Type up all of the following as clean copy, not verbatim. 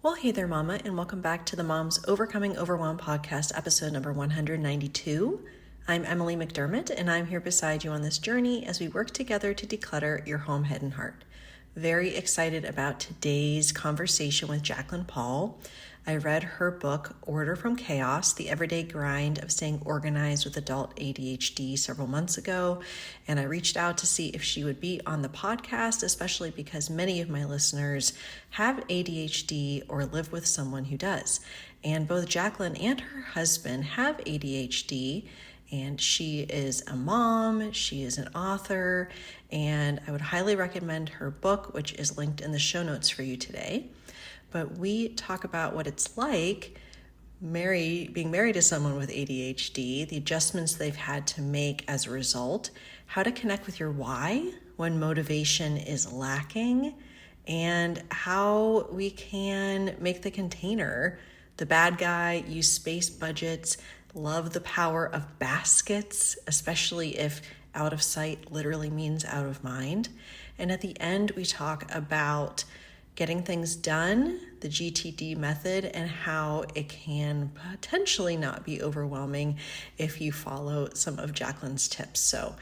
Well, hey there, Mama, and welcome back to the Moms Overcoming Overwhelm podcast, episode number 192. I'm Emily McDermott, and I'm here beside you on this journey as we work together to declutter your home, head, and heart. Very excited about today's conversation with Jaclyn Paul. I read her book, Order from Chaos, The Everyday Grind of Staying Organized with Adult ADHD several months ago, and I reached out to see if she would be on the podcast, especially because many of my listeners have ADHD or live with someone who does. And both Jaclyn and her husband have ADHD, and she is a mom, she is an author, and I would highly recommend her book, which is linked in the show notes for you today. But we talk about what it's like being married to someone with ADHD, the adjustments they've had to make as a result, how to connect with your why when motivation is lacking, and how we can make the container the bad guy, use space budgets, love the power of baskets, especially if out of sight literally means out of mind. And at the end, we talk about getting things done, the GTD method, and how it can potentially not be overwhelming if you follow some of Jaclyn's tips. So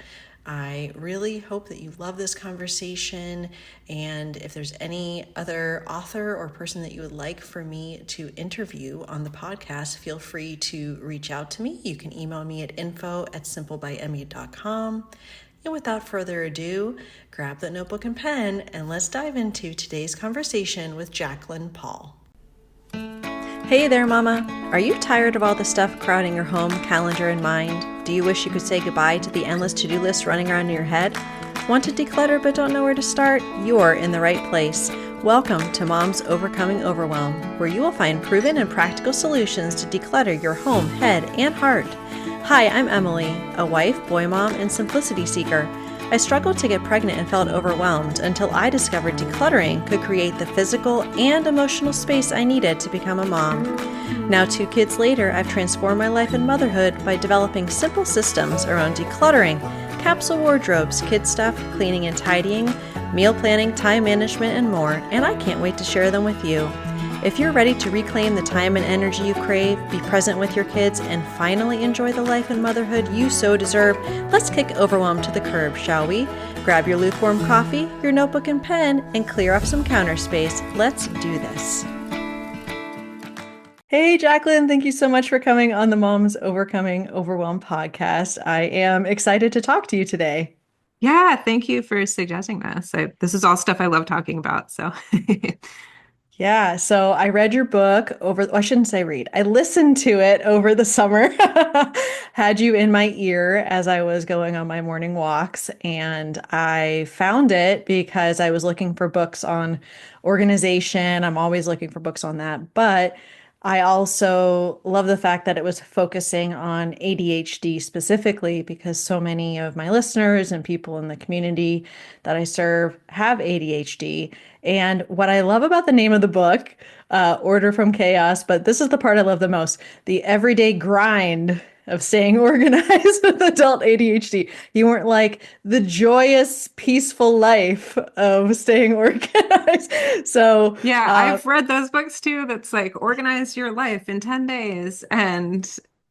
I really hope that you love this conversation. And if there's any other author or person that you would like for me to interview on the podcast, feel free to reach out to me. You can email me at info@simplebyemmy.com. And without further ado, grab that notebook and pen and let's dive into today's conversation with Jaclyn Paul. Hey there, Mama. Are you tired of all the stuff crowding your home, calendar, and mind? Do you wish you could say goodbye to the endless to-do list running around in your head? Want to declutter but don't know where to start? You're in the right place. Welcome to Moms Overcoming Overwhelm, where you will find proven and practical solutions to declutter your home, head, and heart. Hi, I'm Emily, a wife, boy mom, and simplicity seeker. I struggled to get pregnant and felt overwhelmed until I discovered decluttering could create the physical and emotional space I needed to become a mom. Now, 2 kids later, I've transformed my life and motherhood by developing simple systems around decluttering, capsule wardrobes, kid stuff, cleaning and tidying, meal planning, time management, and more, and I can't wait to share them with you. If you're ready to reclaim the time and energy you crave, be present with your kids, and finally enjoy the life and motherhood you so deserve, let's kick overwhelm to the curb, shall we? Grab your lukewarm coffee, your notebook and pen, and clear off some counter space. Let's do this. Hey, Jaclyn, thank you so much for coming on the Moms Overcoming Overwhelm podcast. I am excited to talk to you today. Yeah, thank you for suggesting this. This is all stuff I love talking about. So, Yeah, so I read your book I shouldn't say read. I listened to it over the summer. Had you in my ear as I was going on my morning walks, and I found it because I was looking for books on organization. I'm always looking for books on that, but I also love the fact that it was focusing on ADHD specifically because so many of my listeners and people in the community that I serve have ADHD. And what I love about the name of the book, Order from Chaos, but this is the part I love the most, the everyday grind of staying organized with adult ADHD. You weren't like the joyous, peaceful life of staying organized. So, yeah, I've read those books too. That's like organize your life in 10 days. And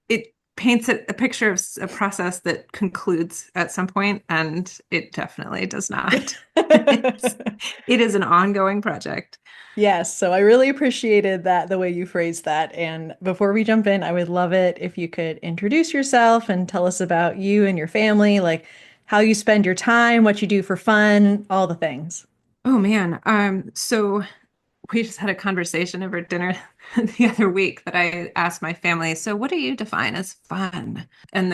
it paints a picture of a process that concludes at some point, and it definitely does not. It is an ongoing project. Yes, so I really appreciated that, the way you phrased that. And before we jump in, I would love it if you could introduce yourself and tell us about you and your family, like how you spend your time, what you do for fun, all the things. Oh man. So we just had a conversation over dinner the other week that I asked my family, so what do you define as fun? And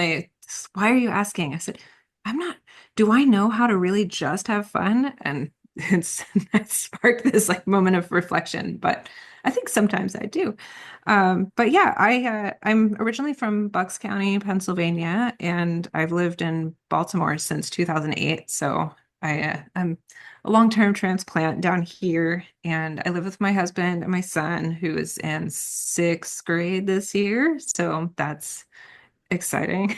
why are you asking? I said, I'm not, do I know how to really just have fun? And it sparked this like moment of reflection, but I think sometimes I do. But yeah, I'm originally from Bucks County, Pennsylvania, and I've lived in Baltimore since 2008. So I'm a long-term transplant down here, and I live with my husband and my son, who is in 6th grade this year. So that's exciting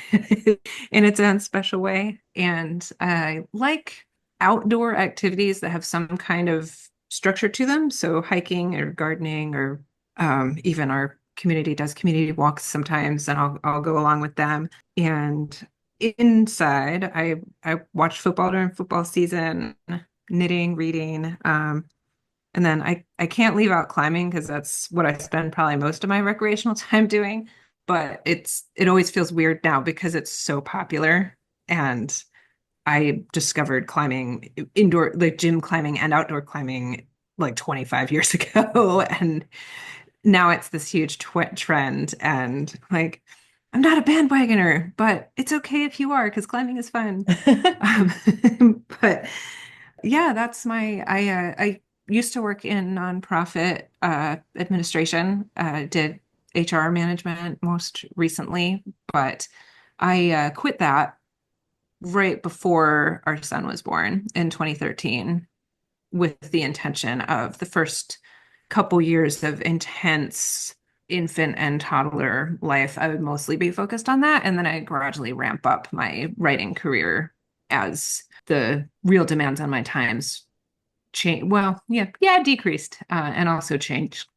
in its own special way. And I like outdoor activities that have some kind of structure to them. So hiking or gardening, or even our community does community walks sometimes, and I'll go along with them. And inside, I watch football during football season, knitting, reading. And then I can't leave out climbing because that's what I spend probably most of my recreational time doing. But it always feels weird now because it's so popular. And I discovered climbing, indoor, like gym climbing and outdoor climbing, like 25 years ago. And now it's this huge trend. And like, I'm not a bandwagoner, but it's okay if you are, because climbing is fun. But yeah, that's I used to work in nonprofit administration, did HR management most recently, but I quit that right before our son was born in 2013, with the intention of the first couple years of intense infant and toddler life, I would mostly be focused on that. And then I gradually ramp up my writing career as the real demands on my times change. Well, yeah, decreased and also changed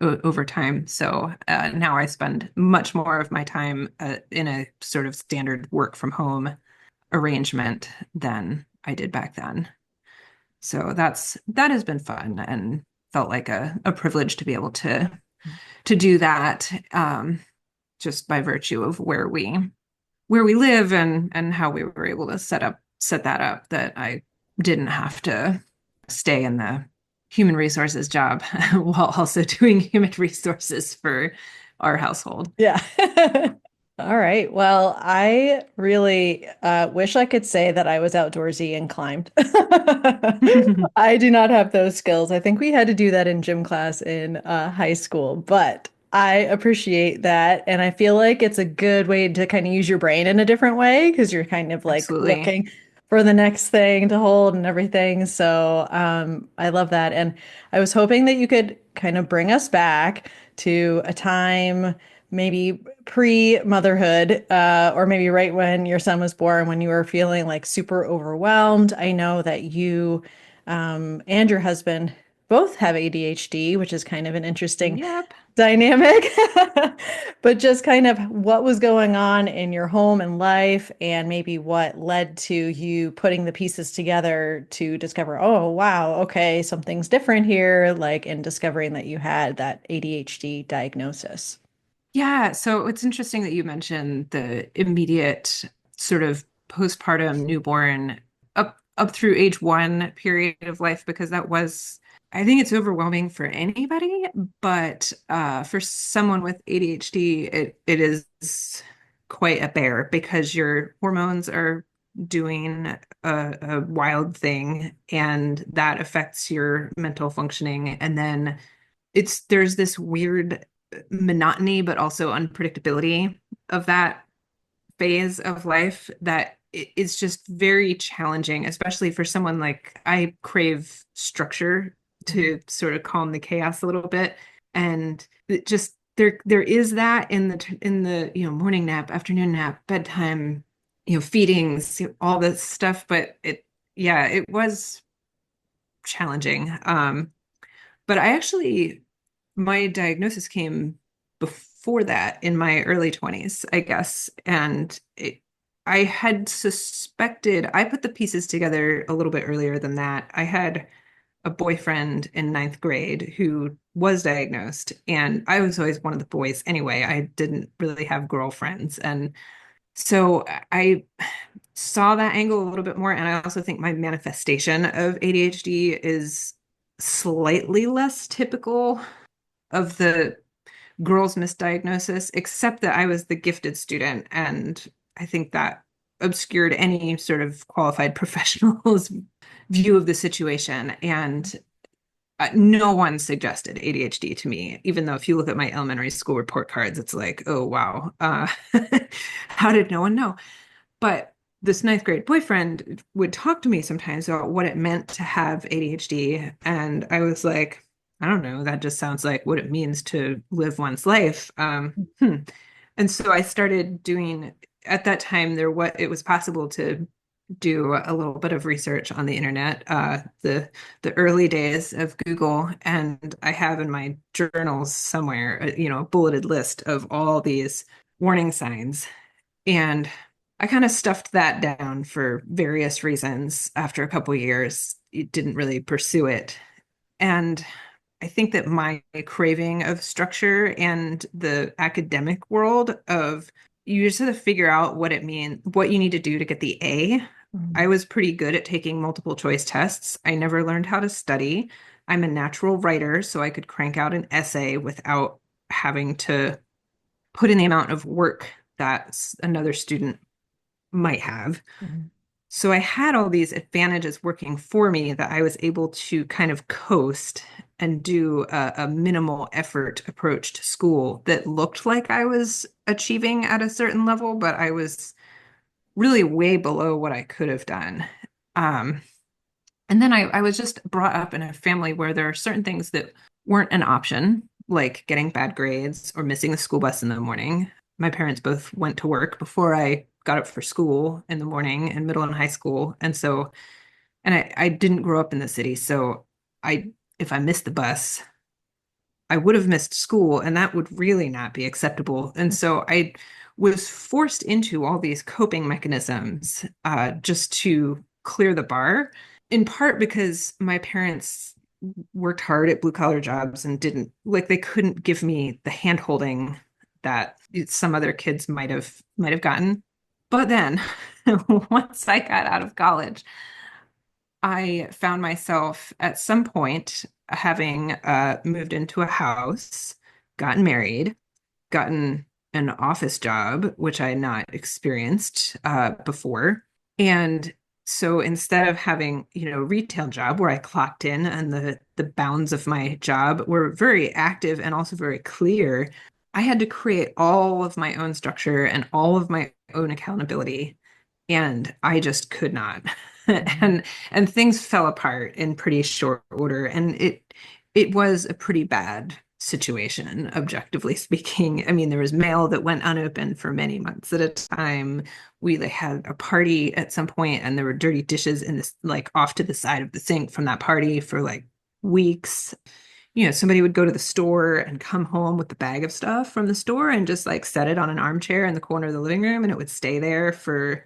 over time. So now I spend much more of my time in a sort of standard work from home arrangement than I did back then. So that has been fun and felt like a privilege to be able to do that, just by virtue of where we live and how we were able to set that up, that I didn't have to stay in the human resources job while also doing human resources for our household. Yeah. All right. Well, I really wish I could say that I was outdoorsy and climbed. I do not have those skills. I think we had to do that in gym class in high school, but I appreciate that. And I feel like it's a good way to kind of use your brain in a different way because you're kind of like Absolutely. looking for the next thing to hold and everything. So I love that. And I was hoping that you could kind of bring us back to a time maybe pre-motherhood, or maybe right when your son was born, when you were feeling like super overwhelmed. I know that you and your husband both have ADHD, which is kind of an interesting Yep. dynamic. But just kind of what was going on in your home and life, and maybe what led to you putting the pieces together to discover, oh, wow, okay, something's different here, like in discovering that you had that ADHD diagnosis. Yeah, so it's interesting that you mentioned the immediate sort of postpartum newborn up through age one period of life, because that was, I think it's overwhelming for anybody, but for someone with ADHD, it is quite a bear because your hormones are doing a wild thing, and that affects your mental functioning. And then there's this weird monotony, but also unpredictability of that phase of life that is just very challenging, especially for someone like I crave structure to sort of calm the chaos a little bit. And it just there is that in the morning nap, afternoon nap, bedtime, feedings, all this stuff. But it was challenging. But my diagnosis came before that, in my early 20s, I guess. And I had suspected, I put the pieces together a little bit earlier than that. I had a boyfriend in ninth grade who was diagnosed, and I was always one of the boys anyway. I didn't really have girlfriends. And so I saw that angle a little bit more. And I also think my manifestation of ADHD is slightly less typical of the girls' misdiagnosis, except that I was the gifted student. And I think that obscured any sort of qualified professional's view of the situation. And no one suggested ADHD to me, even though if you look at my elementary school report cards, it's like, oh, wow. How did no one know? But this ninth grade boyfriend would talk to me sometimes about what it meant to have ADHD. And I was like, I don't know, that just sounds like what it means to live one's life. And so I started doing, at that time, it was possible to do a little bit of research on the internet, the early days of Google, and I have in my journals somewhere, a bulleted list of all these warning signs. And I kind of stuffed that down for various reasons. After a couple of years, it didn't really pursue it. And I think that my craving of structure and the academic world of you just have to figure out what it means, what you need to do to get the A. I was pretty good at taking multiple choice tests. I never learned how to study. I'm a natural writer, so I could crank out an essay without having to put in the amount of work that another student might have. Mhm. So I had all these advantages working for me that I was able to kind of coast and do a minimal effort approach to school that looked like I was achieving at a certain level, but I was really way below what I could have done. Um, and then I was just brought up in a family where there are certain things that weren't an option, like getting bad grades or missing the school bus in the morning. My parents both went to work before I got up for school in the morning in middle and high school. And I didn't grow up in the city. So I, if I missed the bus, I would have missed school, and that would really not be acceptable. And so I was forced into all these coping mechanisms just to clear the bar, in part because my parents worked hard at blue collar jobs and didn't like they couldn't give me the hand holding that some other kids might have gotten. But then once I got out of college, I found myself at some point having moved into a house, gotten married, gotten an office job, which I had not experienced before. And so instead of having, a retail job where I clocked in and the bounds of my job were very active and also very clear, I had to create all of my own structure and all of my own accountability. And I just could not. Mhm. And things fell apart in pretty short order. And it was a pretty bad situation, objectively speaking. I mean, there was mail that went unopened for many months at a time. We like, had a party at some point, and there were dirty dishes in this, like off to the side of the sink from that party for like weeks. Somebody would go to the store and come home with the bag of stuff from the store and just like set it on an armchair in the corner of the living room, and it would stay there for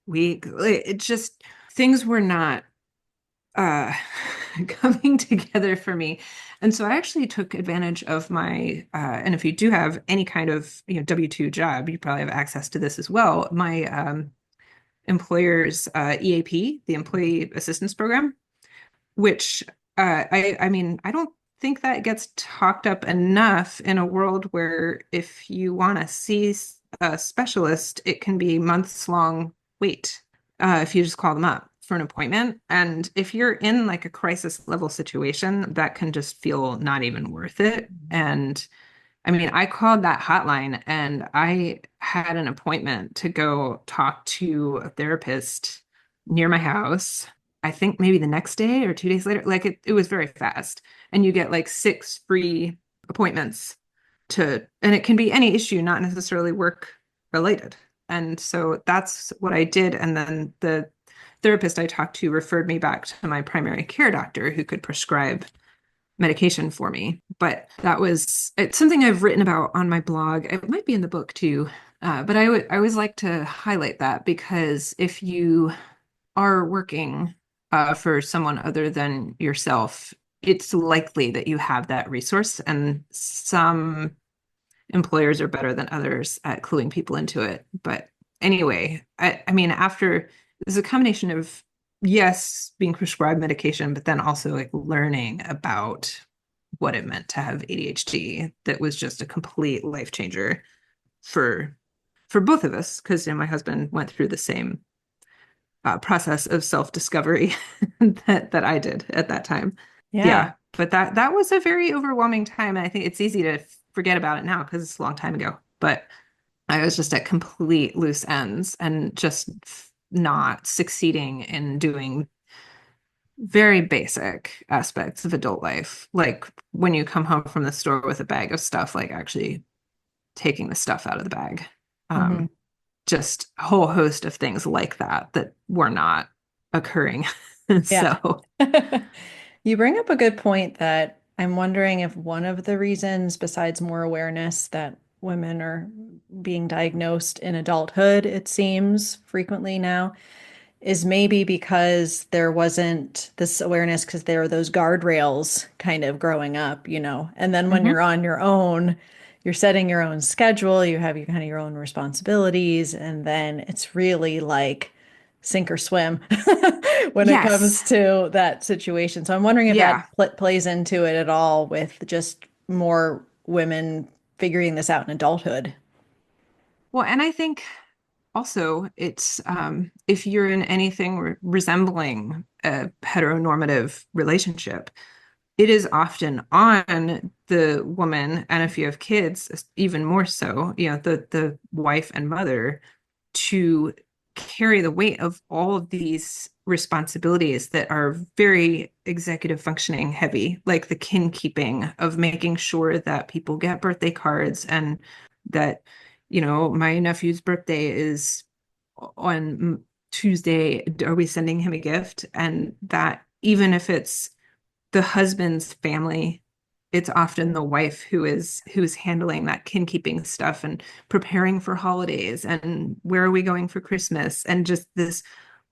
weeks. It just, things were not uh coming together for me. And so I actually took advantage of my and if you do have any kind of W-2 job, you probably have access to this as well. My employer's EAP, the Employee Assistance Program, which I mean, I don't think that gets talked up enough in a world where if you want to see a specialist, it can be months long wait if you just call them up for an appointment. And if you're in like a crisis level situation, that can just feel not even worth it. And I mean, I called that hotline and I had an appointment to go talk to a therapist near my house. I think maybe the next day or 2 days later. Like it was very fast. And you get like 6 free appointments and it can be any issue, not necessarily work related. And so that's what I did. And then the therapist I talked to referred me back to my primary care doctor who could prescribe medication for me. But it's something I've written about on my blog. It might be in the book too. But I always like to highlight that because if you are working for someone other than yourself, it's likely that you have that resource. And some employers are better than others at cluing people into it. But anyway, I mean, after there's a combination of yes, being prescribed medication, but then also like learning about what it meant to have ADHD that was just a complete life changer for both of us because my husband went through the same process of self-discovery that I did at that time. Yeah. Yeah, but that was a very overwhelming time, and I think it's easy to forget about it now because it's a long time ago. But I was just at complete loose ends and just not succeeding in doing very basic aspects of adult life, like when you come home from the store with a bag of stuff, like actually taking the stuff out of the bag. Mhm. Um, just a whole host of things like that that were not occurring. Yeah. So, You bring up a good point that I'm wondering if one of the reasons, besides more awareness, that women are being diagnosed in adulthood, it seems frequently now, is maybe because there wasn't this awareness because there are those guardrails kind of growing up, And then when mhm. you're on your own, you're setting your own schedule, you have your kind of your own responsibilities, and then it's really like sink or swim when it Yes. comes to that situation. So I'm wondering if that Yeah. plays into it at all with just more women figuring this out in adulthood. Well, and I think also it's if you're in anything resembling a heteronormative relationship, it is often on the woman, and if you have kids, even more so, the wife and mother to carry the weight of all of these responsibilities that are very executive functioning heavy, like the kin keeping of making sure that people get birthday cards and that, my nephew's birthday is on Tuesday. Are we sending him a gift? And that even if it's the husband's family, it's often the wife who's handling that kin keeping stuff and preparing for holidays and where are we going for Christmas, and just this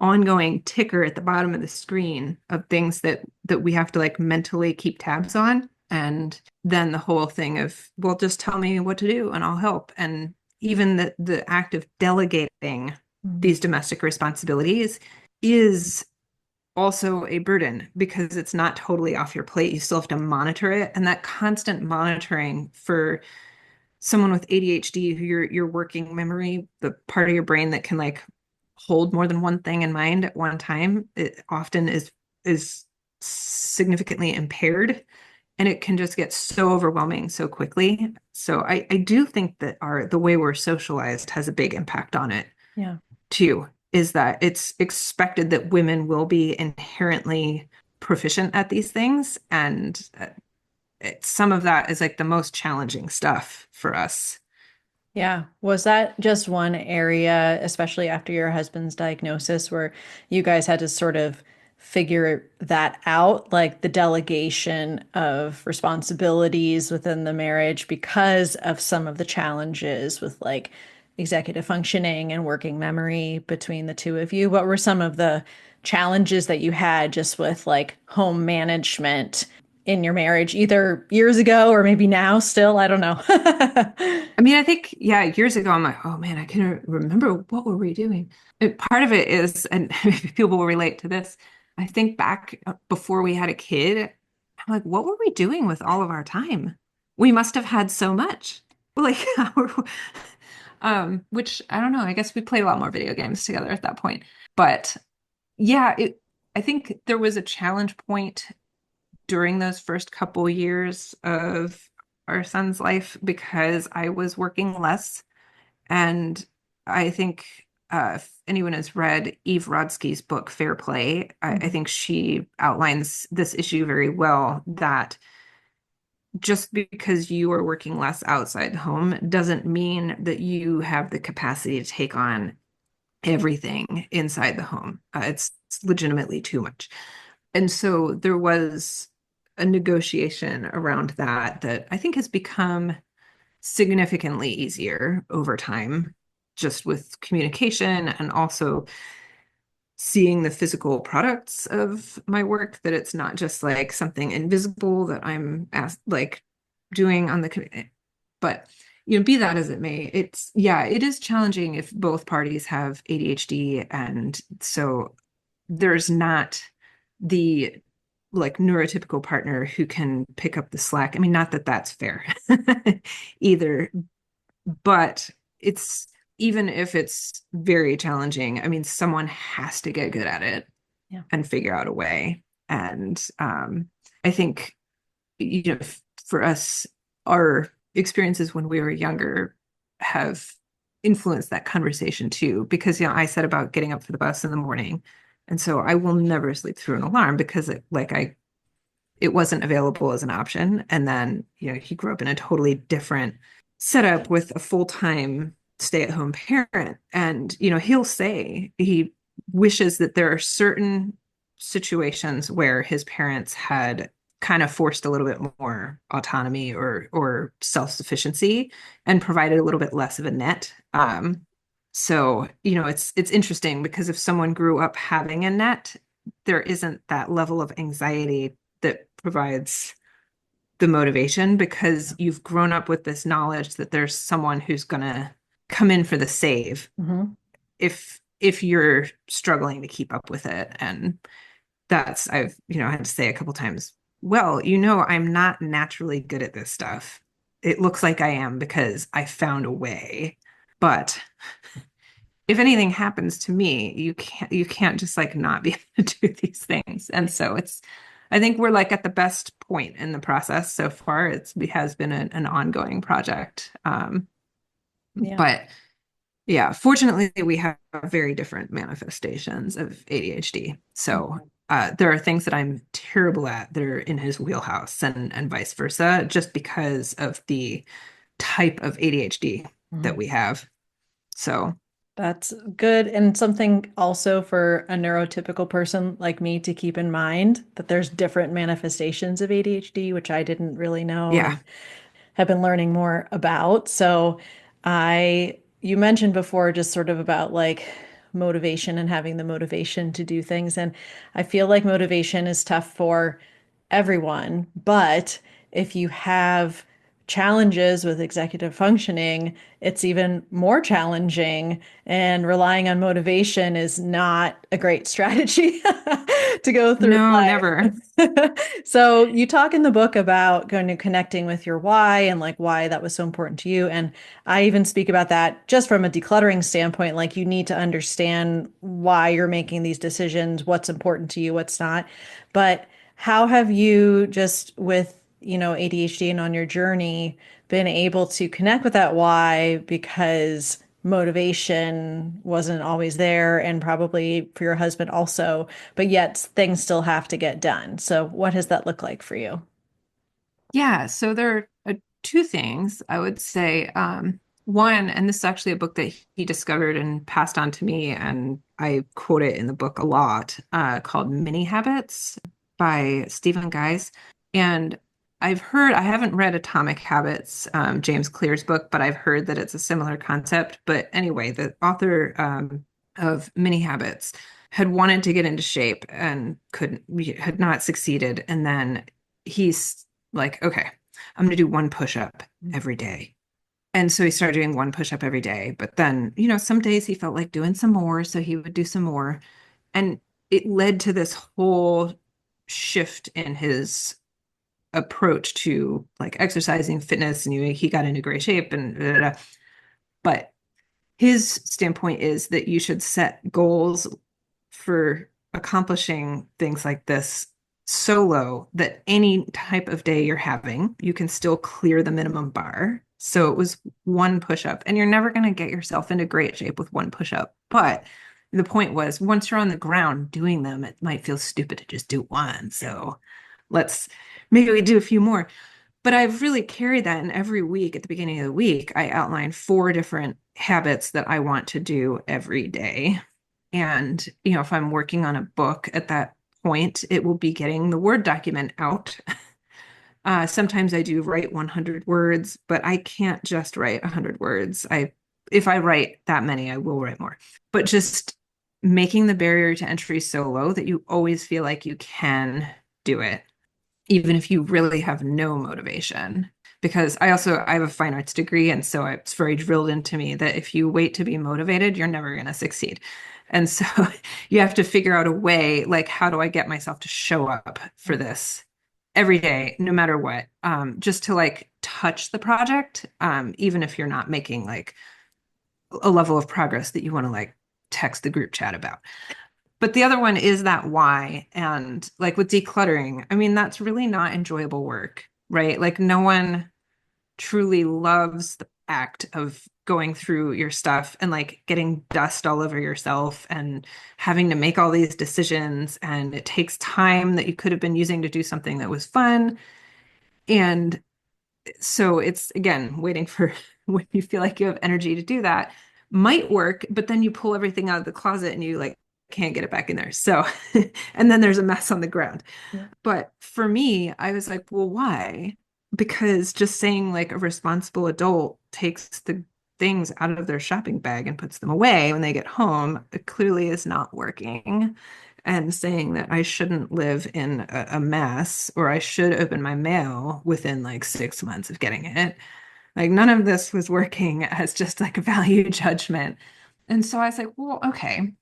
ongoing ticker at the bottom of the screen of things that we have to like mentally keep tabs on. And then the whole thing of, well, just tell me what to do and I'll help. And even the act of delegating Mm. these domestic responsibilities is also a burden because it's not totally off your plate. You still have to monitor it. And that constant monitoring for someone with ADHD, who your working memory, the part of your brain that can like hold more than one thing in mind at one time, it often is significantly impaired, and it can just get so overwhelming so quickly. So I do think that the way we're socialized has a big impact on it Yeah. too, is that it's expected that women will be inherently proficient at these things. And some of that is like the most challenging stuff for us. Yeah. Was that just one area, especially after your husband's diagnosis, where you guys had to sort of figure that out, like the delegation of responsibilities within the marriage because of some of the challenges with like executive functioning and working memory between the two of you? What were some of the challenges that you had just with like home management in your marriage, either years ago or maybe now still? I don't know. I mean, I think, yeah, years ago, I'm like, oh man, I can remember what were we doing? Part of it is, and people will relate to this. I think back before we had a kid, I'm like, what were we doing with all of our time? We must have had so much. Like, which I don't know. I guess we played a lot more video games together at that point. But yeah, I think there was a challenge point during those first couple years of our son's life because I was working less. And I think if anyone has read Eve Rodsky's book, Fair Play, I Mhm. think she outlines this issue very well, that just because you are working less outside the home doesn't mean that you have the capacity to take on everything inside the home. It's legitimately too much. And so there was a negotiation around that I think has become significantly easier over time, just with communication and also seeing the physical products of my work, that it's not just like something invisible that I'm asked, like doing on the, but be that as it may, yeah, it is challenging if both parties have ADHD. And so there's not the like neurotypical partner who can pick up the slack. I mean, not that that's fair either, but it's, even if it's very challenging, I mean, someone has to get good at it Yeah. and figure out a way. And I think, for us, our experiences when we were younger have influenced that conversation too, because, I said about getting up for the bus in the morning. And so I will never sleep through an alarm because it wasn't available as an option. And then, he grew up in a totally different setup with a full-time stay-at-home parent. And, he'll say he wishes that there are certain situations where his parents had kind of forced a little bit more autonomy or self-sufficiency and provided a little bit less of a net. So, it's interesting because if someone grew up having a net, there isn't that level of anxiety that provides the motivation because you've grown up with this knowledge that there's someone who's going to come in for the save Mm-hmm. if you're struggling to keep up with it. And I've had to say a couple times, well, I'm not naturally good at this stuff. It looks like I am because I found a way, but if anything happens to me, you can't just like not be able to do these things. And so I think we're like at the best point in the process so far. It has been an ongoing project. Yeah. But yeah, fortunately we have very different manifestations of ADHD. So there are things that I'm terrible at that are in his wheelhouse and vice versa, just because of the type of ADHD that we have. So That's good. And something also for a neurotypical person like me to keep in mind that there's different manifestations of ADHD, which I didn't really know yeah. and have been learning more about. So you mentioned before just sort of about like motivation and having the motivation to do things. And I feel like motivation is tough for everyone, but if you have challenges with executive functioning, it's even more challenging. And relying on motivation is not a great strategy to go through No, never. life. So you talk in the book about going to connecting with your why and like why that was so important to you. And I even speak about that just from a decluttering standpoint. Like you need to understand why you're making these decisions, what's important to you, what's not. But how have you just with, ADHD and on your journey been able to connect with that why because motivation wasn't always there and probably for your husband also, but yet things still have to get done. So what does that look like for you? Yeah, so there are two things I would say. One, and this is actually a book that he discovered and passed on to me, and I quote it in the book a lot, called Mini Habits by Stephen Guise. And I haven't read Atomic Habits, James Clear's book, but I've heard that it's a similar concept. But anyway, the author of Mini Habits had wanted to get into shape and had not succeeded. And then he's like, okay, I'm going to do one push-up every day. And so he started doing one push-up every day. But then, some days he felt like doing some more. So he would do some more. And it led to this whole shift in his approach to like exercising, fitness, and he got into great shape and blah, blah, blah. But his standpoint is that you should set goals for accomplishing things like this so low that any type of day you're having, you can still clear the minimum bar. So it was one push up, and you're never going to get yourself into great shape with one push up. But the point was, once you're on the ground doing them, it might feel stupid to just do one. So let's maybe we do a few more. But I've really carried that, and every week at the beginning of the week, I outline 4 different habits that I want to do every day. And, if I'm working on a book at that point, it will be getting the Word document out. Sometimes I do write 100 words, but I can't just write 100 words. If I write that many, I will write more. But just making the barrier to entry so low that you always feel like you can do it, even if you really have no motivation. Because I have a fine arts degree, and so it's very drilled into me that if you wait to be motivated, you're never going to succeed. And so you have to figure out a way, like, how do I get myself to show up for this every day, no matter what, just to like touch the project, even if you're not making like a level of progress that you want to like text the group chat about. But the other one is that why. And like with decluttering, I mean, that's really not enjoyable work, right? Like no one truly loves the act of going through your stuff and like getting dust all over yourself and having to make all these decisions. And it takes time that you could have been using to do something that was fun. And so it's again waiting for when you feel like you have energy to do that might work, but then you pull everything out of the closet and you like can't get it back in there. So, and then there's a mess on the ground. Yeah. But for me, I was like, well, why? Because just saying like a responsible adult takes the things out of their shopping bag and puts them away when they get home, it clearly is not working. And saying that I shouldn't live in a mess or I should open my mail within like 6 months of getting it. Like none of this was working as just like a value judgment. And so I was like, well, okay.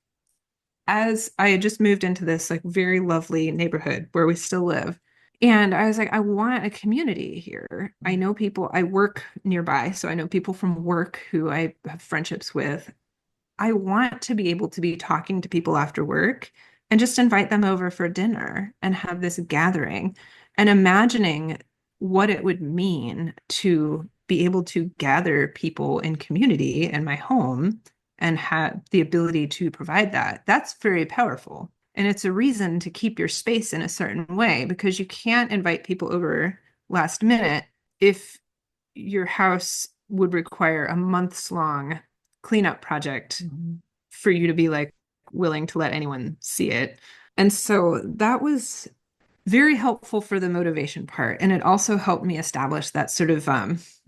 As I had just moved into this like very lovely neighborhood where we still live. And I was like, I want a community here. I know people, I work nearby, so I know people from work who I have friendships with. I want to be able to be talking to people after work and just invite them over for dinner and have this gathering and imagining what it would mean to be able to gather people in community in my home and have the ability to provide that. That's very powerful. And it's a reason to keep your space in a certain way because you can't invite people over last minute if your house would require a months long cleanup project for you to be like willing to let anyone see it. And so that was very helpful for the motivation part. And it also helped me establish that sort of,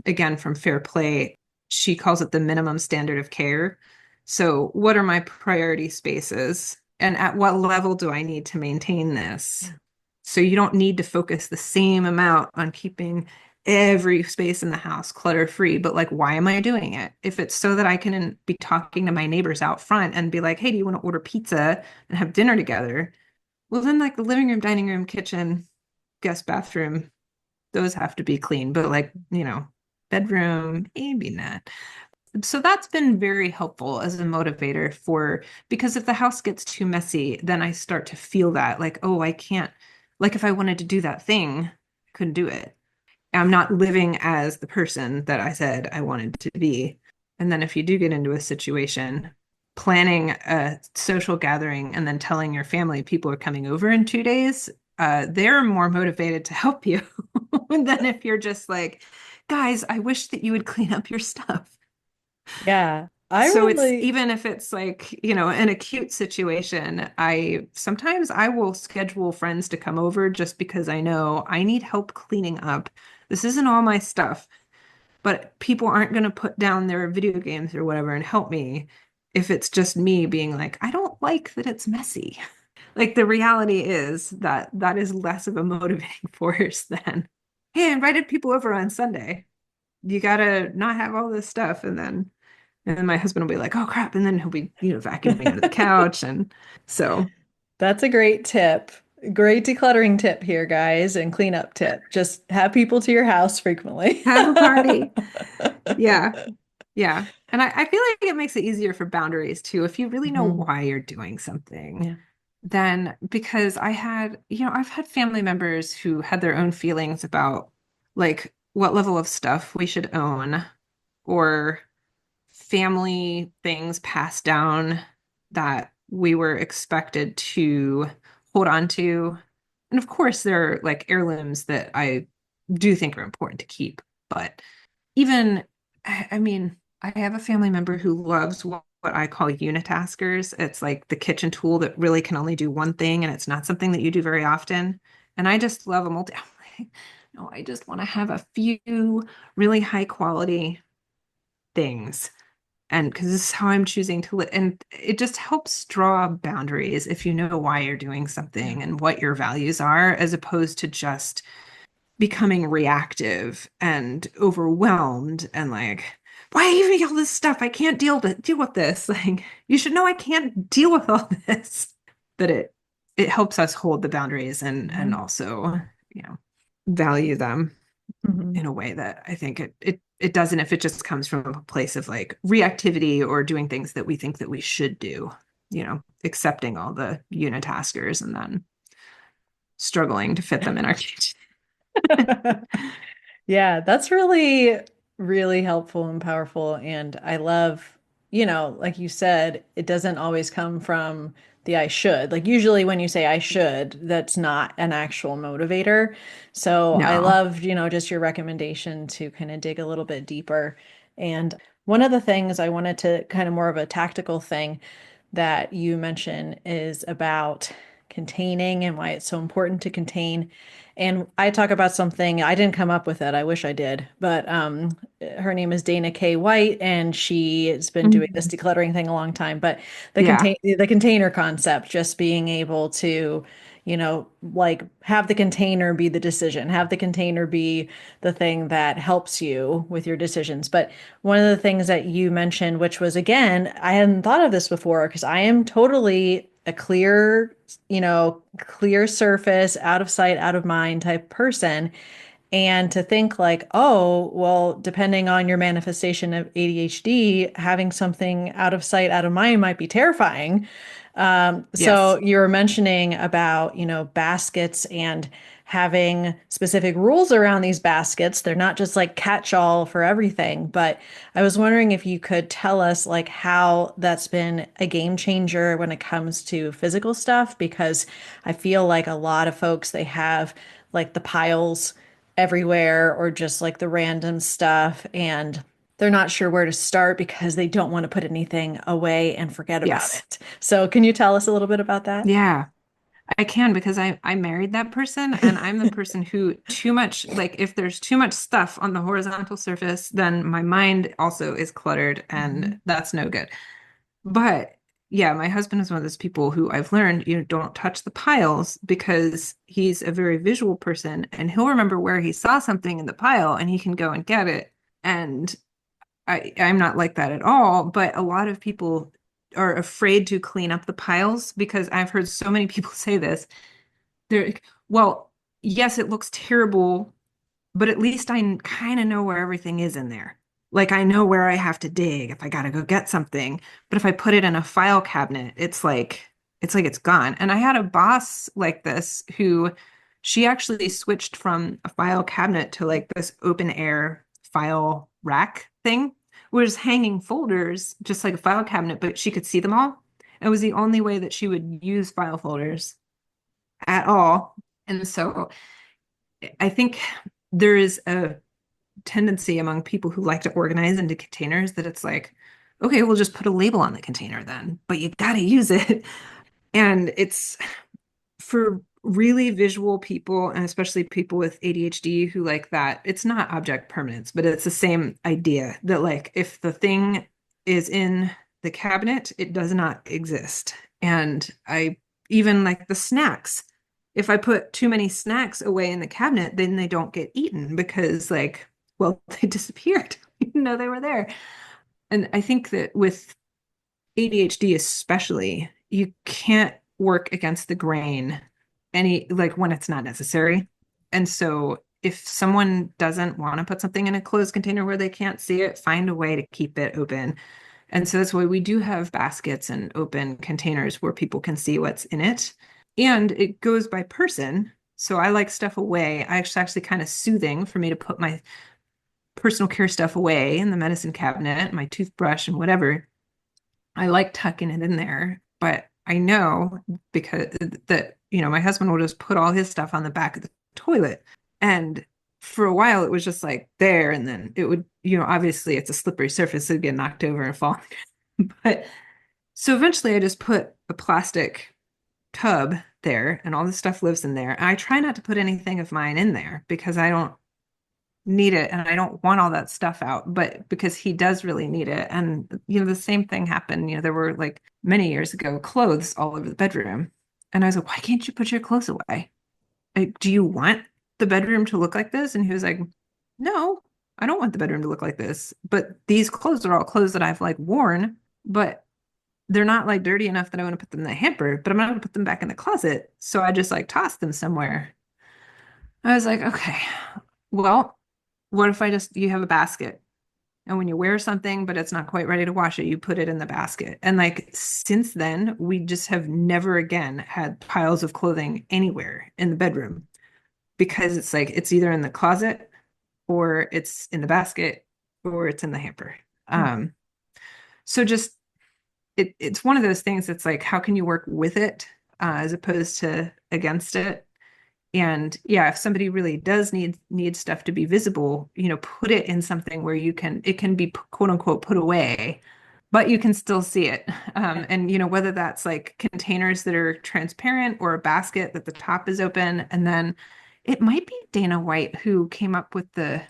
again, from Fair Play, she calls it the minimum standard of care. So, what are my priority spaces? And at what level do I need to maintain this? So, you don't need to focus the same amount on keeping every space in the house clutter free, but like, why am I doing it? If it's so that I can be talking to my neighbors out front and be like, hey, do you want to order pizza and have dinner together? Well, then, like the living room, dining room, kitchen, guest bathroom, those have to be clean. But, like, bedroom, maybe not. So that's been very helpful as a motivator because if the house gets too messy, then I start to feel that, like, oh, I can't, like, if I wanted to do that thing, I couldn't do it. I'm not living as the person that I said I wanted to be. And then if you do get into a situation, planning a social gathering and then telling your family people are coming over in 2 days, they're more motivated to help you than if you're just like, guys, I wish that you would clean up your stuff. Yeah. I So it's really, even if it's like, an acute situation, I sometimes I will schedule friends to come over just because I know I need help cleaning up. This isn't all my stuff, but people aren't going to put down their video games or whatever and help me if it's just me being like, I don't like that it's messy. Like the reality is that that is less of a motivating force than, hey, I invited people over on Sunday. You gotta not have all this stuff. And then my husband will be like, oh crap. And then he'll be, vacuuming under the couch. And so that's a great tip. Great decluttering tip here, guys, and cleanup tip. Just have people to your house frequently. have a party. Yeah. Yeah. And I feel like it makes it easier for boundaries too. If you really know Mhm. why you're doing something, Yeah. then because I've had family members who had their own feelings about like what level of stuff we should own or family things passed down that we were expected to hold on to. And of course, there are like heirlooms that I do think are important to keep. But even, I mean, I have a family member who loves what I call unitaskers. It's like the kitchen tool that really can only do one thing, and it's not something that you do very often. And I just love a multi. I'm like, no, I just want to have a few really high quality things and because this is how I'm choosing to live. And it just helps draw boundaries if you know why you're doing Yeah. something and what your values are, as opposed to just becoming reactive and overwhelmed and like, why are you giving me all this stuff? I can't deal with this. Like, you should know I can't deal with all this. But it helps us hold the boundaries and Mhm. also, you know, value them Mhm. in a way that I think it doesn't if it just comes from a place of like reactivity or doing things that we think that we should do, accepting all the unitaskers and then struggling to fit them in our kitchen. Yeah, that's really, really helpful and powerful. And I love, like you said, it doesn't always come from the I should. Like usually when you say I should, that's not an actual motivator. So I No. love, just your recommendation to kind of dig a little bit deeper And one of the things I wanted to kind of more of a tactical thing that you mention is about containing and why it's so important to contain. And I talk about something, I didn't come up with it. I wish I did. But her name is Dana K. White, and she has been doing this Mhm. decluttering thing a long time. But Yeah. the container concept, just being able to, like have the container be the decision, have the container be the thing that helps you with your decisions. But one of the things that you mentioned, which was again, I hadn't thought of this before because I am totally a clear surface, out of sight, out of mind type person. And to think like, oh, well, depending on your manifestation of ADHD, having something out of sight, out of mind might be terrifying. So Yes. you were mentioning about, baskets and having specific rules around these baskets. They're not just like catch-all for everything, but I was wondering if you could tell us like how that's been a game changer when it comes to physical stuff, because I feel like a lot of folks, they have like the piles everywhere or just like the random stuff, and they're not sure where to start because they don't want to put anything away and forget about Yes. it. So, can you tell us a little bit about that? Yeah. I can because I married that person and I'm the person who too much like if there's too much stuff on the horizontal surface, then my mind also is cluttered and Mhm. that's no good. But yeah, my husband is one of those people who I've learned, don't touch the piles because he's a very visual person and he'll remember where he saw something in the pile and he can go and get it. And I'm not like that at all, but a lot of people are afraid to clean up the piles because I've heard so many people say this. They're like, well, yes, it looks terrible, but at least I kind of know where everything is in there. Like I know where I have to dig if I gotta go get something. But if I put it in a file cabinet, it's like it's gone. And I had a boss like this who she actually switched from a file cabinet to like this open air file rack thing, where it's hanging folders just like a file cabinet, but she could see them all. It was the only way that she would use file folders at all. And so I think there is a tendency among people who like to organize into containers that it's like, okay, we'll just put a label on the container then, but you got to use it. And it's for really visual people, and especially people with ADHD who like that, it's not object permanence, but it's the same idea that, like, if the thing is in the cabinet, it does not exist. And I even like the snacks. If I put too many snacks away in the cabinet, then they don't get eaten because, like, well, they disappeared. You didn't know they were there. And I think that with ADHD especially, you can't work against the grain any like when it's not necessary. And so if someone doesn't want to put something in a closed container where they can't see it, find a way to keep it open. And so that's why we do have baskets and open containers where people can see what's in it. And it goes by person. So I like stuff away. I actually kind of soothing for me to put my personal care stuff away in the medicine cabinet, my toothbrush and whatever. I like tucking it in there, but I know because that, my husband will just put all his stuff on the back of the toilet. And for a while, it was just like there. And then it would, obviously it's a slippery surface, so it'd get knocked over and fall. But so eventually I just put a plastic tub there and all this stuff lives in there. And I try not to put anything of mine in there because I don't need it and I don't want all that stuff out, but because he does really need it. And the same thing happened. There were like many years ago clothes all over the bedroom. And I was like, why can't you put your clothes away? Like, do you want the bedroom to look like this? And he was like, no, I don't want the bedroom to look like this. But these clothes are all clothes that I've like worn, but they're not like dirty enough that I want to put them in the hamper, but I'm not going to put them back in the closet. So I just like tossed them somewhere. I was like, okay, well, what if you have a basket and when you wear something, but it's not quite ready to wash it, you put it in the basket. And like since then, we just have never again had piles of clothing anywhere in the bedroom because it's like it's either in the closet or it's in the basket or it's in the hamper. Um, so just it's one of those things that's like, how can you work with it as opposed to against it? And yeah, if somebody really does need stuff to be visible, put it in something where it can be quote unquote put away, but you can still see it. And whether that's like containers that are transparent or a basket that the top is open. And then it might be Dana White who came up with the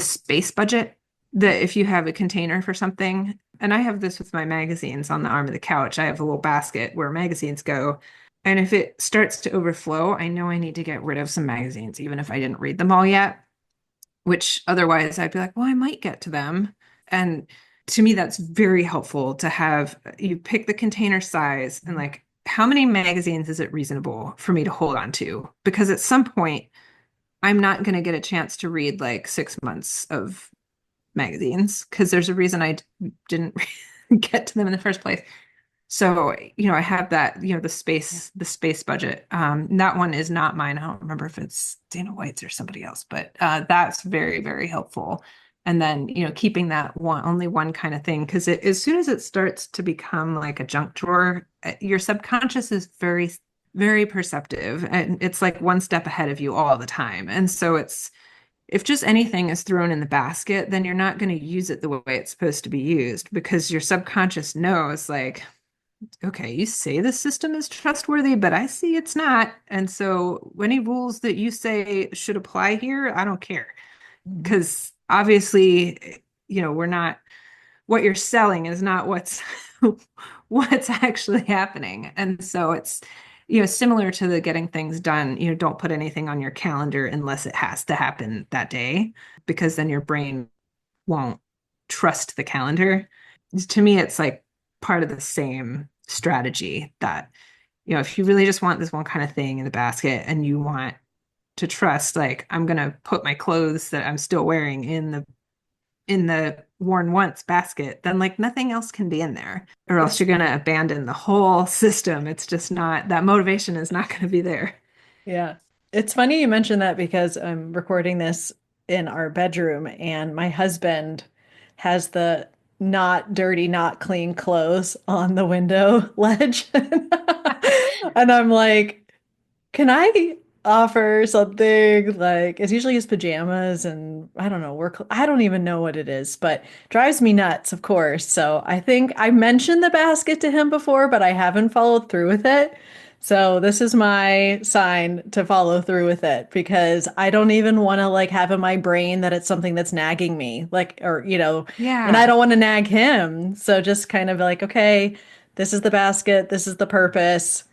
space budget, that if you have a container for something, and I have this with my magazines on the arm of the couch, I have a little basket where magazines go. And if it starts to overflow, I know I need to get rid of some magazines, even if I didn't read them all yet, which otherwise I'd be like, well, I might get to them. And to me, that's very helpful to have you pick the container size and like, how many magazines is it reasonable for me to hold on to? Because at some point, I'm not going to get a chance to read like 6 months of magazines because there's a reason I didn't get to them in the first place. So, I have that, the space budget. That one is not mine. I don't remember if it's Dana White's or somebody else, but that's very, very helpful. And then, keeping that only one kind of thing, because as soon as it starts to become like a junk drawer, your subconscious is very, very perceptive, and it's like one step ahead of you all the time. And so if just anything is thrown in the basket, then you're not going to use it the way it's supposed to be used, because your subconscious knows like, okay, you say the system is trustworthy, but I see it's not. And so any rules that you say should apply here, I don't care. Because obviously, we're not, what you're selling is not what's what's actually happening. And so it's, similar to the getting things done, don't put anything on your calendar unless it has to happen that day, because then your brain won't trust the calendar. To me, it's like part of the same strategy that, if you really just want this one kind of thing in the basket and you want to trust, like, I'm going to put my clothes that I'm still wearing in the worn once basket, then like nothing else can be in there, or else you're going to abandon the whole system. It's just not, that motivation is not going to be there. Yeah. It's funny you mentioned that because I'm recording this in our bedroom and my husband has the not dirty, not clean clothes on the window ledge. And I'm like, can I offer something like it's usually his pajamas and I don't know, I don't even know what it is, but drives me nuts, of course. So I think I mentioned the basket to him before, but I haven't followed through with it. So this is my sign to follow through with it because I don't even want to like have in my brain that it's something that's nagging me, like, or, and I Yeah. don't want to nag him. So just kind of like, okay, this is the basket, this is the purpose,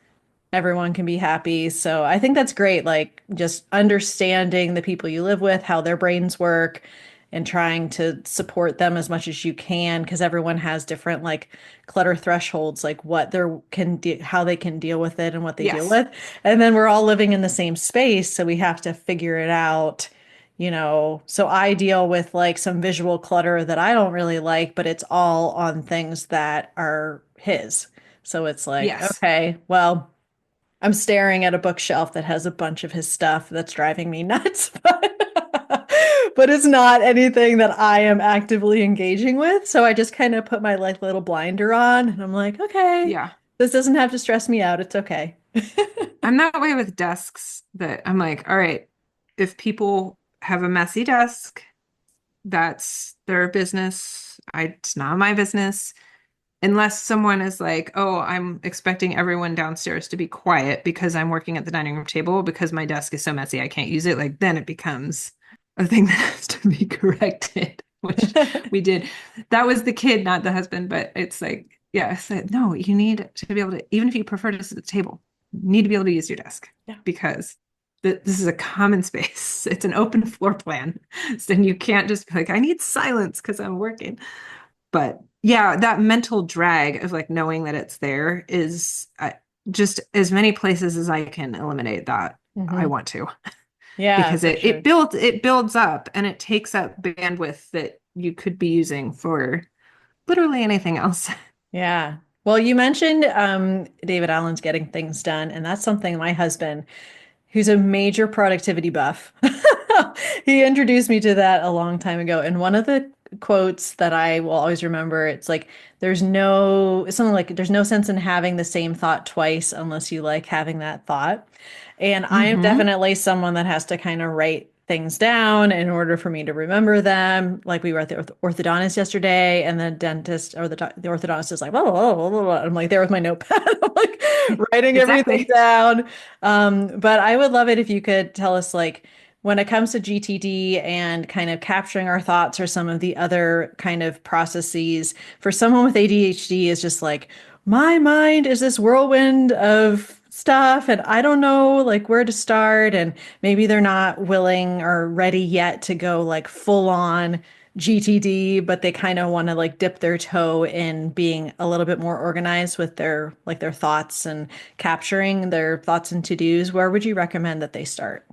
everyone can be happy. So I think that's great. Like just understanding the people you live with, how their brains work, and trying to support them as much as you can because everyone has different like clutter thresholds, like what they're how they can deal with it and what they deal Yes. with. And then we're all living in the same space, so we have to figure it out. So I deal with like some visual clutter that I don't really like, but it's all on things that are his. So it's like, Yes. okay, well, I'm staring at a bookshelf that has a bunch of his stuff that's driving me nuts, but it's not anything that I am actively engaging with. So I just kind of put my like little blinder on and I'm like, okay, Yeah. this doesn't have to stress me out. It's okay. I'm that way with desks, that I'm like, all right, if people have a messy desk, that's their business. It's not my business. Unless someone is like, oh, I'm expecting everyone downstairs to be quiet because I'm working at the dining room table because my desk is so messy I can't use it. Like, then it becomes a thing that has to be corrected, which we did. That was the kid, not the husband, but it's like, yeah, I said, no, you need to be able to, even if you prefer to sit at the table, you need to be able to use your desk Yeah. because this is a common space. It's an open floor plan. So you can't just be like, I need silence because I'm working. But yeah, that mental drag of like knowing that it's there is just as many places as I can eliminate that. I Hmm. want to, Yeah, because for sure. it builds up and it takes up bandwidth that you could be using for literally anything else. Yeah. Well, you mentioned David Allen's Getting Things Done, and that's something my husband, who's a major productivity buff. He introduced me to that a long time ago. And one of the quotes that I will always remember, it's like, it's something like, there's no sense in having the same thought twice unless you like having that thought. And I am Mm-hmm. definitely someone that has to kind of write things down in order for me to remember them. Like we were at the orthodontist yesterday, and the dentist or the orthodontist is like, blah, blah, blah, blah, blah. I'm like there with my notepad, I'm like writing everything Exactly. down. But I would love it if you could tell us like when it comes to GTD and kind of capturing our thoughts or some of the other kind of processes for someone with ADHD is just like my mind is this whirlwind of stuff and I don't know like where to start and maybe they're not willing or ready yet to go like full on GTD, but they kind of want to like dip their toe in being a little bit more organized with their like their thoughts and capturing their thoughts and to-dos. Where would you recommend that they start?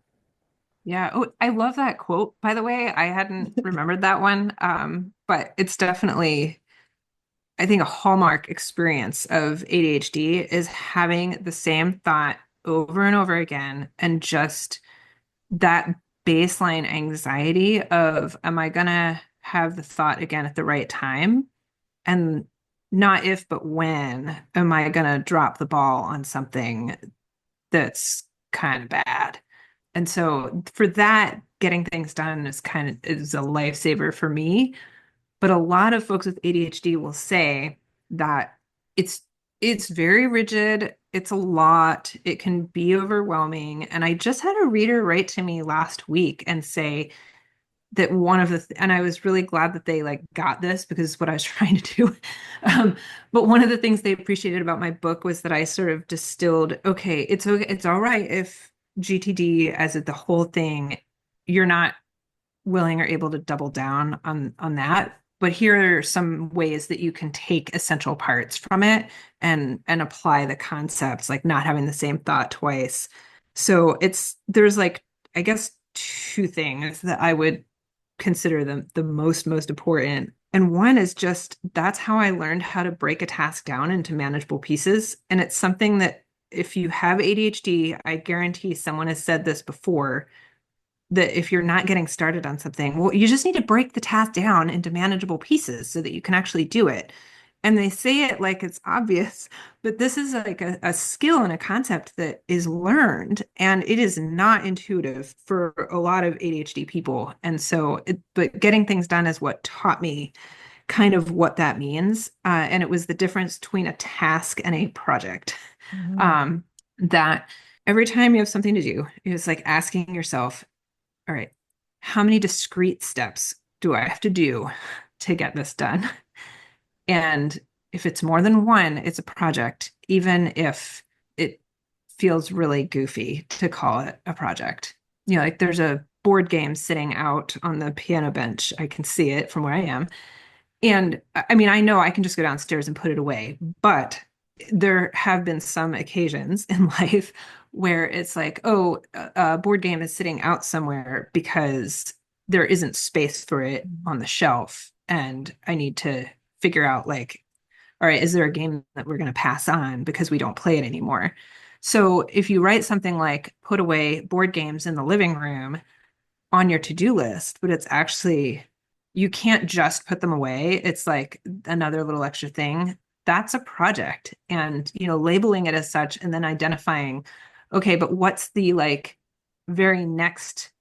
Yeah. Oh, I love that quote, by the way. I hadn't remembered that one. But it's definitely, I think, a hallmark experience of ADHD is having the same thought over and over again and just that baseline anxiety of, am I gonna have the thought again at the right time? And not if, but when am I gonna drop the ball on something that's kind of bad? And so for that, getting things done is a lifesaver for me. But a lot of folks with ADHD will say that it's it's very rigid, it's a lot, it can be overwhelming. And I just had a reader write to me last week and say that and I was really glad that they like got this because it's what I was trying to do. But one of the things they appreciated about my book was that I sort of distilled, okay, it's all right if GTD as the whole thing, you're not willing or able to double down on that. But here are some ways that you can take essential parts from it and apply the concepts, like not having the same thought twice. So there's like, I guess, two things that I would consider them the most important. And one is just that's how I learned how to break a task down into manageable pieces. And it's something that if you have ADHD, I guarantee someone has said this before, that if you're not getting started on something, well, you just need to break the task down into manageable pieces so that you can actually do it. And they say it like it's obvious, but this is like a skill and a concept that is learned, and it is not intuitive for a lot of ADHD people. And so, but getting things done is what taught me kind of what that means. And it was the difference between a task and a project. Mhm. Um, that every time you have something to do, it's like asking yourself, all right, how many discrete steps do I have to do to get this done? And if it's more than one, it's a project, even if it feels really goofy to call it a project. Like there's a board game sitting out on the piano bench. I can see it from where I am. And I mean, I know I can just go downstairs and put it away, but there have been some occasions in life where it's like, oh, a board game is sitting out somewhere because there isn't space for it on the shelf. And I need to figure out, like, all right, is there a game that we're going to pass on because we don't play it anymore? So if you write something like put away board games in the living room on your to-do list, but it's actually, you can't just put them away. It's like another little extra thing. That's a project. And, labeling it as such and then identifying, okay, but what's the like very next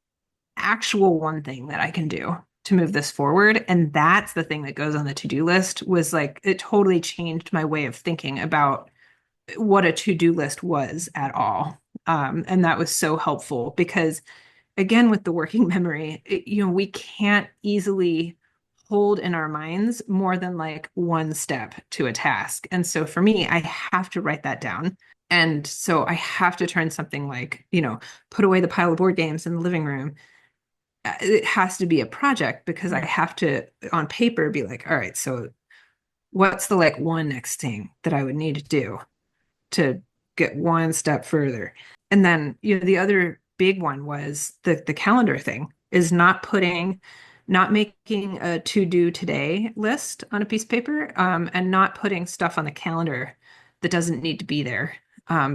actual one thing that I can do to move this forward? And that's the thing that goes on the to-do list. Was like, it totally changed my way of thinking about what a to-do list was at all. And that was so helpful because again, with the working memory, we can't easily hold in our minds more than like one step to a task. And so for me, I have to write that down. And so I have to turn something like, put away the pile of board games in the living room. It has to be a project because I have to, on paper, be like, all right, so what's the like one next thing that I would need to do to get one step further? And then, the other big one was the calendar thing, is not making a to do today list on a piece of paper, and not putting stuff on the calendar that doesn't need to be there.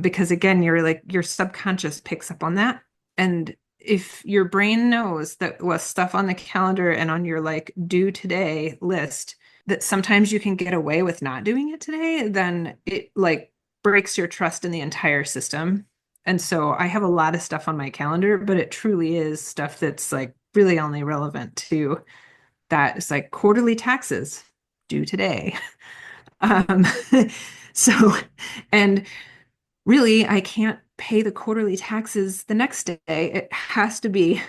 Because again, your subconscious picks up on that. And if your brain knows that was stuff on the calendar and on your like due today list, that sometimes you can get away with not doing it today, then it like breaks your trust in the entire system. And so I have a lot of stuff on my calendar, but it truly is stuff that's like really only relevant to that. It's like quarterly taxes due today. Um, so, and really, I can't pay the quarterly taxes the next day. It has to be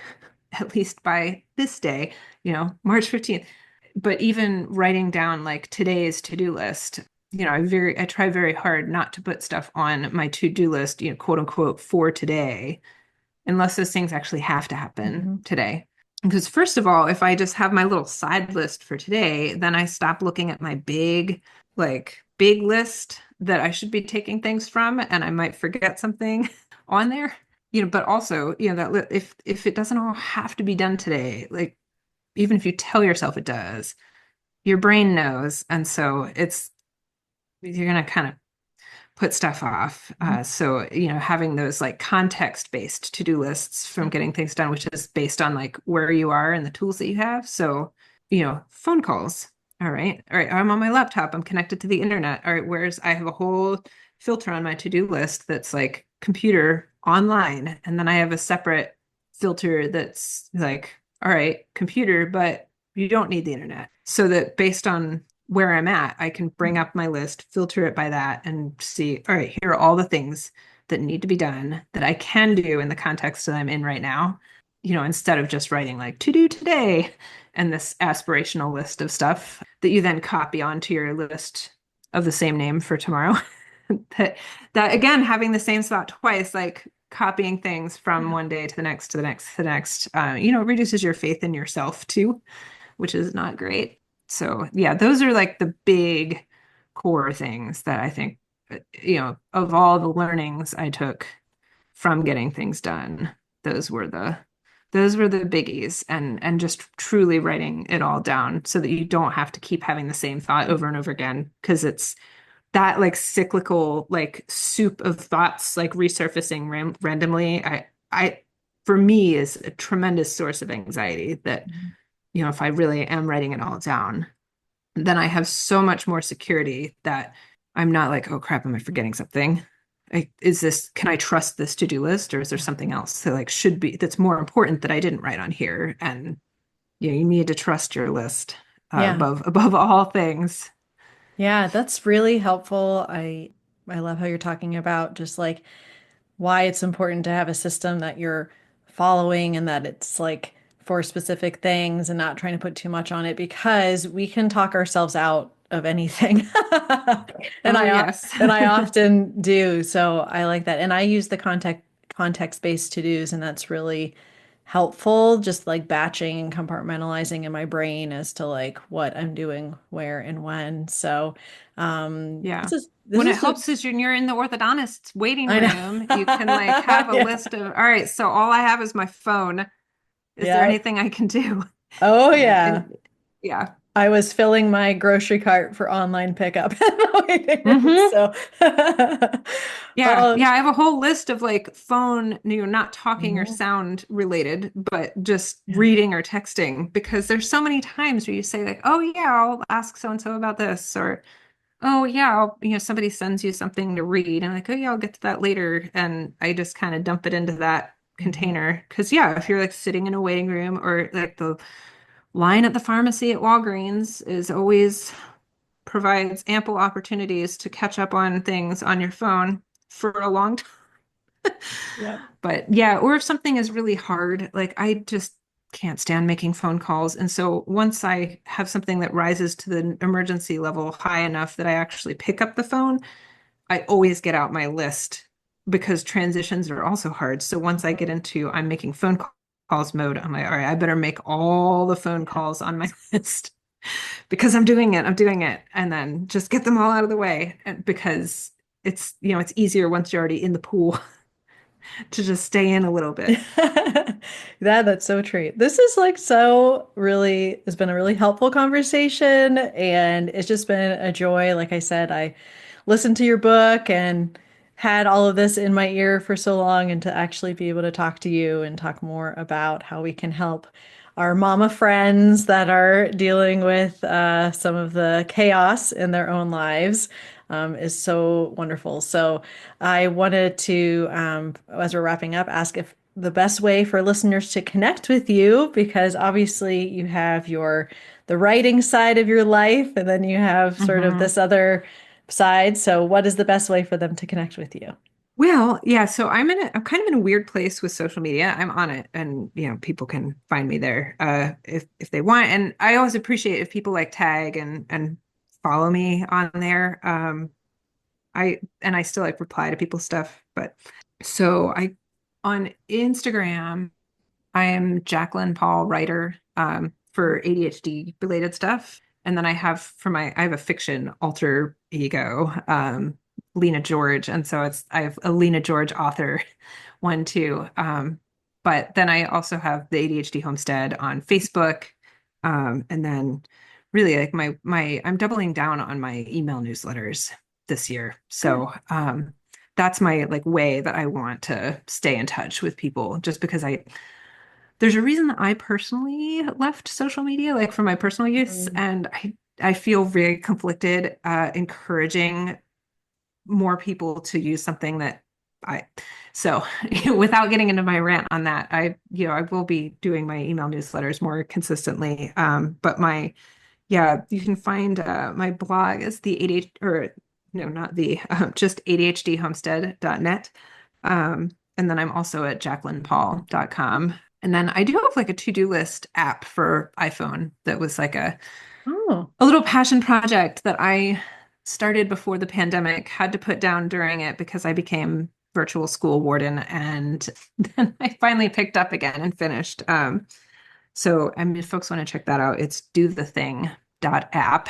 at least by this day, March 15th. But even writing down like today's to-do list, I try very hard not to put stuff on my to-do list, quote unquote, for today, unless those things actually have to happen today. Because first of all, if I just have my little side list for today, then I stop looking at my big list that I should be taking things from, and I might forget something on there. But also, that if it doesn't all have to be done today, like even if you tell yourself it does, your brain knows, and so you're gonna kind of put stuff off. So, having those like context-based to-do lists from getting things done, which is based on like where you are and the tools that you have. So, phone calls. All right. I'm on my laptop. I'm connected to the internet. All right. I have a whole filter on my to-do list that's like computer online. And then I have a separate filter that's like, all right, computer, but you don't need the internet. So that based on where I'm at, I can bring up my list, filter it by that, and see, all right, here are all the things that need to be done that I can do in the context that I'm in right now, instead of just writing like to do today and this aspirational list of stuff that you then copy onto your list of the same name for tomorrow. that again, having the same thought twice, like copying things from one day to the next, to the next, to the next, reduces your faith in yourself too, which is not great. So yeah, those are like the big core things that I think, of all the learnings I took from getting things done, those were the biggies, and just truly writing it all down so that you don't have to keep having the same thought over and over again, because it's that like cyclical like soup of thoughts like resurfacing randomly. I for me is a tremendous source of anxiety that if I really am writing it all down, then I have so much more security that I'm not like, oh crap, am I forgetting something? Can I trust this to-do list, or is there something else that like should be, that's more important that I didn't write on here? And you need to trust your list Yeah. above all things. Yeah, that's really helpful. I love how you're talking about just like why it's important to have a system that you're following and that it's like for specific things and not trying to put too much on it, because we can talk ourselves out of anything. And Oh, I yes. and I often do. So I like that. And I use the context-based to-dos, and that's really helpful, just like batching and compartmentalizing in my brain as to like what I'm doing where and when. So Yeah. this When it is a, helps is when you're in the orthodontist's waiting I room, you can like have know. a Yeah. list of, all right, so all I have is my phone. Is there Yeah. anything I can do? Oh And yeah. yeah. I was filling my grocery cart for online pickup in the waiting room. Hmm. So Yeah. oh Yeah. I have a whole list of like phone, not talking or mhm. sound related, but just Yeah. reading or texting, because there's so many times where you say like, oh yeah, I'll ask so and so about this, or oh yeah, somebody sends you something to read, and I'm like, oh yeah, I'll get to that later, and I just kind of dump it into that Mhm. container. Because yeah, if you're like sitting in a waiting room, or like the line at the pharmacy at Walgreens is always provides ample opportunities to catch up on things on your phone for a long time. Yeah. But yeah, or if something is really hard, like I just can't stand making phone calls. And so once I have something that rises to the emergency level high enough that I actually pick up the phone, I always get out my list, because transitions are also hard. So once I get into I'm making phone calls mode, I'm like, all right, I better make all the phone Yeah. calls on my list, because I'm doing it, and then just get them all out of the way. Because it's easier once you're already in the pool to just stay in a little bit. That's so true. This is like so really has been a really helpful conversation, and it's just been a joy. Like I said, I listened to your book and had all of this in my ear for so long, and to actually be able to talk to you and talk more about how we can help our mama friends that are dealing with some of the chaos in their own lives. is so wonderful. So I wanted to, as we're wrapping up, ask if the best way for listeners to connect with you, because obviously you have the writing side of your life, and then you have sort of Mhm. this other side. So what is the best way for them to connect with you? Well, yeah, so I'm kind of in a weird place with social media. I'm on it and people can find me there if they want. And I always appreciate if people like tag and follow me on there. I still like reply to people's stuff, but so I on Instagram, I am Jaclyn Paul writer for ADHD related stuff. And then I have a fiction alter ego, Lena George. And so I have a Lena George author one too. But then I also have the ADHD Homestead on Facebook. And then really like I'm doubling down on my email newsletters this year. So that's my like way that I want to stay in touch with people just because there's a reason that I personally left social media, like for my personal use, Mm. and I feel very conflicted, encouraging more people to use something that I so without getting into my rant on that, I will be doing my email newsletters more consistently. But you can find my blog is the ADHD or no, not the just ADHDhomestead.net. And then I'm also at jaclynpaul.com. And then I do have like a to-do list app for iPhone that was like Oh, a little passion project that I started before the pandemic, had to put down during it because I became virtual school warden, and then I finally picked up again and finished. So I mean, if folks want to check that out, it's dothething.app.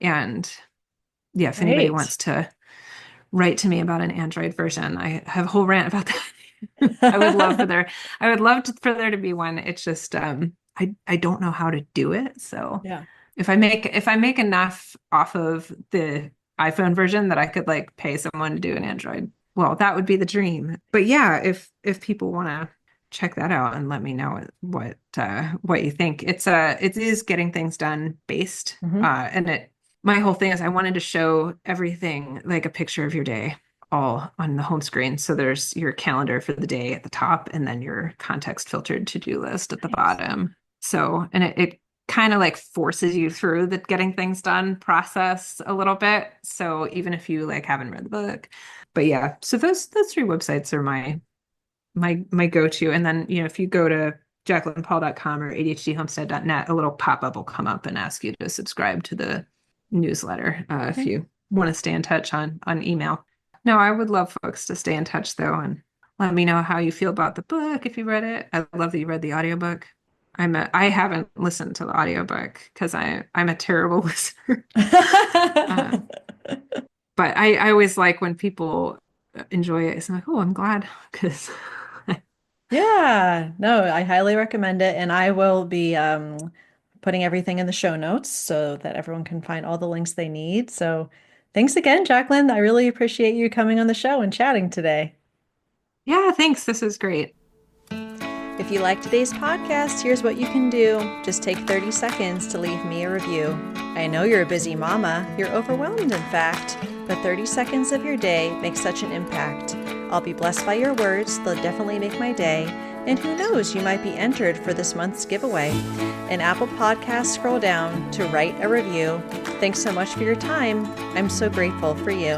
And yeah, if anybody great. wants to write to me about an Android version, I have a whole rant about that. I would love for there to be one. It's just I don't know how to do it. So Yeah. if I make enough off of the iPhone version that I could like pay someone to do an Android, well, that would be the dream. But yeah, if people want to check that out and let me know what you think. It is getting things done based. Hmm. And it my whole thing is I wanted to show everything like a picture of your day all on the home screen. So there's your calendar for the day at the top and then your context filtered to-do list at the Nice. bottom. So, and it kind of like forces you through the getting things done process a little bit. So even if you like haven't read the book, but yeah, so those three websites are my go-to. And then, if you go to jaclynpaul.com or ADHDhomestead.net, a little pop-up will come up and ask you to subscribe to the newsletter if Okay. you want to stay in touch on email. No, I would love folks to stay in touch though and let me know how you feel about the book if you read it. I love that you read the audiobook. I haven't listened to the audiobook because I'm a terrible listener. Uh, but I always like when people enjoy it. It's like, oh, I'm glad because Yeah, no, I highly recommend it. And I will be putting everything in the show notes so that everyone can find all the links they need. So thanks again, Jaclyn. I really appreciate you coming on the show and chatting today. yeah, thanks. This is great. If you like today's podcast, here's what you can do. Just take 30 seconds to leave me a review. I know you're a busy mama, you're overwhelmed in fact, but 30 seconds of your day makes such an impact. I'll be blessed by your words, they'll definitely make my day, and who knows, you might be entered for this month's giveaway. In Apple Podcasts, scroll down to write a review. Thanks so much for your time. I'm so grateful for you.